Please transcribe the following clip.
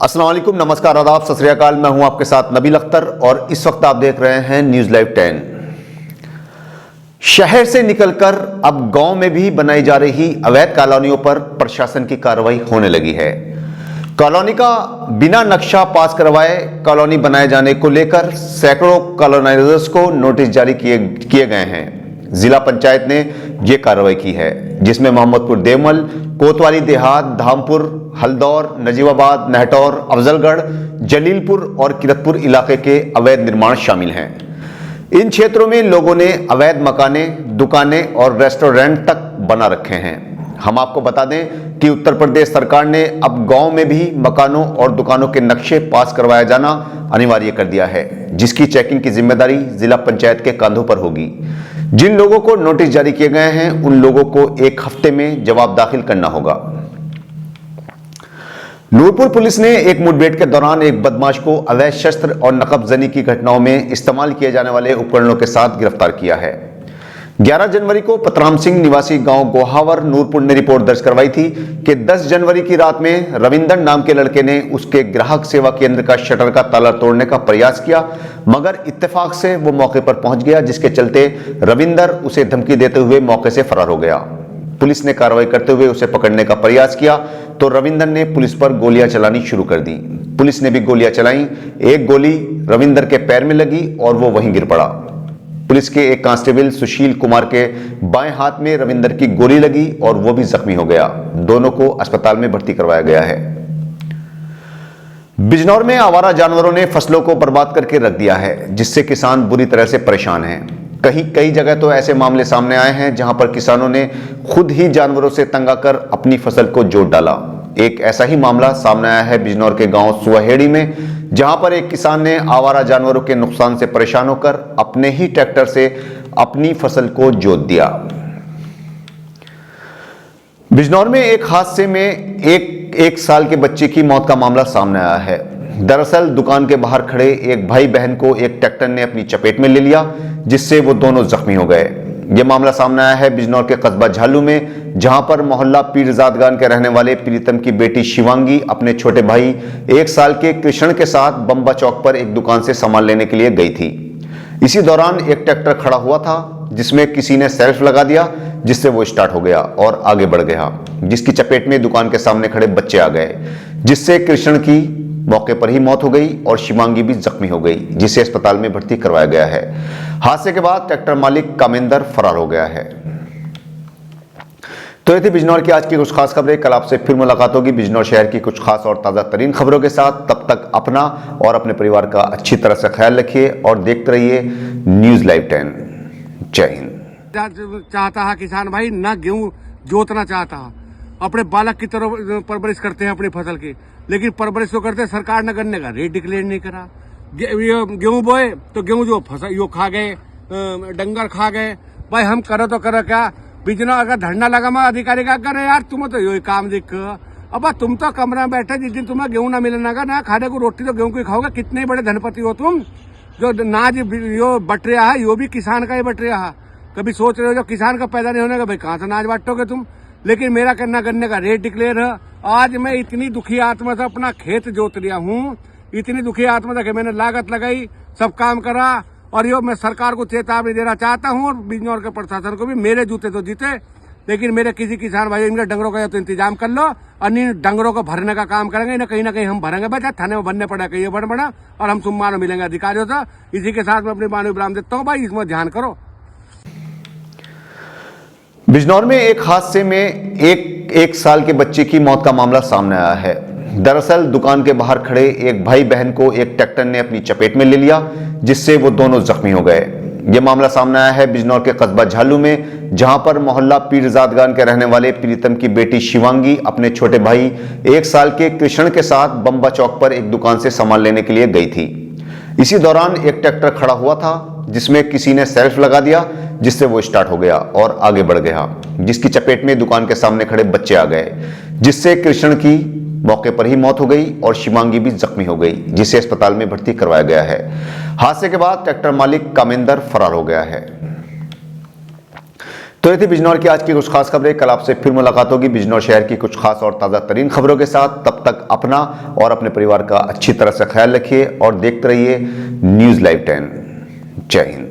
अस्सलाम वालेकुम, नमस्कार, आदाब, सत श्री अकाल। मैं हूं आपके साथ नबील अख्तर और इस वक्त आप देख रहे हैं न्यूज़ लाइव 10। शहर से निकलकर अब गांव में भी बनाई जा रही अवैध कॉलोनियों पर प्रशासन की कार्रवाई होने लगी है। कॉलोनी का बिना नक्शा पास करवाए कॉलोनी बनाए जाने को लेकर सैकड़ों कॉलोनाइजर्स को नोटिस जारी किए गए हैं। जिला पंचायत ने यह कार्रवाई की है, जिसमें मोहम्मदपुर देवमल, कोतवाली देहात, धामपुर, हल्दौर, नजीबाबाद, नहटौर, अफजलगढ़, जलीलपुर और किरतपुर इलाके के अवैध निर्माण शामिल हैं। इन क्षेत्रों में लोगों ने अवैध मकाने, दुकानें और रेस्टोरेंट तक बना रखे हैं। हम आपको बता दें कि उत्तर प्रदेश सरकार ने अब गांव में भी मकानों और दुकानों के नक्शे पास करवाया जाना अनिवार्य कर दिया है, जिसकी चेकिंग की जिम्मेदारी जिला पंचायत के कंधों पर होगी। जिन लोगों को नोटिस जारी किए गए हैं उन लोगों को 1 हफ्ते में जवाब दाखिल करना होगा। नूरपुर पुलिस ने एक मुठभेड़ के दौरान एक बदमाश को अवैध शस्त्र और नकबजनी की घटनाओं में इस्तेमाल किए जाने वाले उपकरणों के साथ गिरफ्तार किया है। 11 जनवरी को पतराम सिंह निवासी गांव गोहावर नूरपुर ने रिपोर्ट दर्ज करवाई थी कि 10 जनवरी की रात में रविंदर नाम के लड़के ने उसके ग्राहक सेवा केंद्र का शटर का ताला तोड़ने का प्रयास किया, मगर इत्तेफाक से वो मौके पर पहुंच गया, जिसके चलते रविंदर उसे धमकी देते हुए मौके से फरार हो गया। पुलिस ने कार्रवाई करते हुए उसे पकड़ने का प्रयास किया तो रविंदर ने पुलिस पर गोलियां चलानी शुरू कर दी। पुलिस ने भी गोलियां चलाई। एक गोली रविंदर के पैर में लगी और वो वहीं गिर पड़ा। पुलिस के एक कांस्टेबल सुशील कुमार के बाएं हाथ में रविंदर की गोली लगी और वो भी जख्मी हो गया। दोनों को अस्पताल में भर्ती करवाया गया है। बिजनौर में आवारा जानवरों ने फसलों को बर्बाद करके रख दिया है, जिससे किसान बुरी तरह से परेशान हैं। कई जगह तो ऐसे मामले सामने आए हैं जहां पर किसानों ने खुद ही जानवरों से तंग आकर अपनी फसल को जोत डाला। एक ऐसा ही मामला सामने आया है बिजनौर के गांव सुहेड़ी में, जहां पर एक किसान ने आवारा जानवरों के नुकसान से परेशान होकर अपने ही ट्रैक्टर से अपनी फसल को जोत दिया। बिजनौर में एक हादसे में एक साल के बच्चे की मौत का मामला सामने आया है। दरअसल दुकान के बाहर खड़े एक भाई बहन को एक ट्रैक्टर ने अपनी चपेट में ले लिया, जिससे वो दोनों जख्मी हो गए। यह मामला सामने आया है बिजनौर के कस्बा झालू में, जहां पर मोहल्ला पीरजादगान के रहने वाले प्रीतम की बेटी शिवांगी अपने छोटे भाई 1 साल के कृष्ण के साथ बम्बा चौक पर एक दुकान से सामान लेने के लिए गई थी। इसी दौरान एक ट्रैक्टर खड़ा हुआ था, जिसमें किसी ने सेल्फ लगा दिया, जिससे वो स्टार्ट हो गया और आगे बढ़ गया, जिसकी चपेट में दुकान के सामने खड़े बच्चे आ गए, जिससे कृष्ण की मौके पर ही मौत हो गई और शिवांगी भी जख्मी हो गई, जिसे अस्पताल में भर्ती करवाया गया है। हादसे के बाद ट्रैक्टर मालिक कामेंदर फरार हो गया है। तो ये थी बिजनौर की आज की कुछ खास खबरें। कल आपसे फिर मुलाकात होगी बिजनौर शहर की कुछ खास और ताज़ा तरीन खबरों के साथ। तब तक अपना और अपने परिवार का अच्छी तरह से ख्याल रखिए और देखते रहिए न्यूज़ लाइव 10। जय हिंद। चाहता है किसान भाई ना गेहूं जोतना चाहता है, अपने बालक की तरह परवरिश करते हैं अपनी फसल की, लेकिन परवरिश तो करते सरकार ने गन्ने का रेट डिक्लेयर नहीं करा। गेहूं बोए तो गेहूं जो फसल यो खा गए, डंगर खा गए। भाई हम करो तो करो क्या, बिजना अगर धरना लगा मैं अधिकारी का करे यार तुम तो यो काम देख। अब तुम तो कमरा में बैठे, जिस दिन तुम्हें गेहूं ना मिलना ना खाने को रोटी तो गेहूं की खाओगे। कितने बड़े धनपति हो तुम, जो नाज यो बट रहा है यो भी किसान का ही बट रहा है। कभी सोच रहे हो जो किसान का पैदा नहीं होने का, भाई कहाँ से नाज बांटोगे तुम। लेकिन मेरा करना गन्ने का रेट डिक्लेयर है। आज मैं इतनी दुखी आत्मा से अपना खेत जोत लिया हूँ, इतनी दुखी आत्मा से कि मैंने लागत लगाई, सब काम करा, और यो मैं सरकार को चेतावनी देना चाहता हूँ और बिजनौर के प्रशासन को भी। मेरे जूते तो जीते, लेकिन मेरे किसी किसान भाई इनके डंगरों का तो इंतजाम कर लो और इन डंगरों को भरने का काम करेंगे। ना कहीं हम भरेंगे, बचा थाने में बनने पड़ा कहीं बड़ा और हम सुम्मानो मिलेंगे अधिकारियों से। इसी के साथ मैं अपनी बानी विराम देता हूँ। भाई इसमें ध्यान करो। बिजनौर में एक हादसे में एक साल के बच्चे की मौत का मामला सामने आया है। दरअसल दुकान के बाहर खड़े एक भाई बहन को एक ट्रैक्टर ने अपनी चपेट में ले लिया, जिससे वो दोनों जख्मी हो गए। यह मामला सामने आया है बिजनौर के कस्बा झालू में, जहां पर मोहल्ला पीरजादगान के रहने वाले प्रीतम की बेटी शिवांगी अपने छोटे भाई 1 साल के कृष्ण के साथ बम्बा चौक पर एक दुकान से सामान लेने के लिए गई थी। इसी दौरान एक ट्रैक्टर खड़ा हुआ था, जिसमें किसी ने सेल्फ लगा दिया, जिससे वो स्टार्ट हो गया और आगे बढ़ गया, जिसकी चपेट में दुकान के सामने खड़े बच्चे आ गए, जिससे कृष्ण की मौके पर ही मौत हो गई और शिवांगी भी जख्मी हो गई, जिसे अस्पताल में भर्ती करवाया गया है। हादसे के बाद ट्रैक्टर मालिक कामेंदर फरार हो गया है। तो ये थी बिजनौर की आज की कुछ खास खबरें। कल आपसे फिर मुलाकात होगी बिजनौर शहर की कुछ खास और ताज़ा तरीन खबरों के साथ। तब तक अपना और अपने परिवार का अच्छी तरह से ख्याल रखिए और देखते रहिए न्यूज़ लाइव 10। जय हिंद।